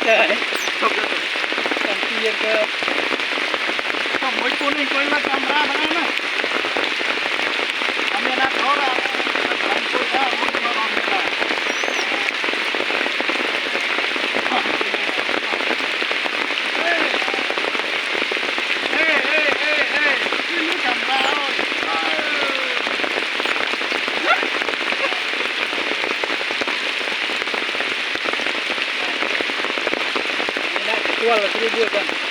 Kan dia ke Kamu kuning kau lah kamera mana na? Kami nak orang, kamu dah orang kita. Ini kamera. Tua lah 1.000 kan.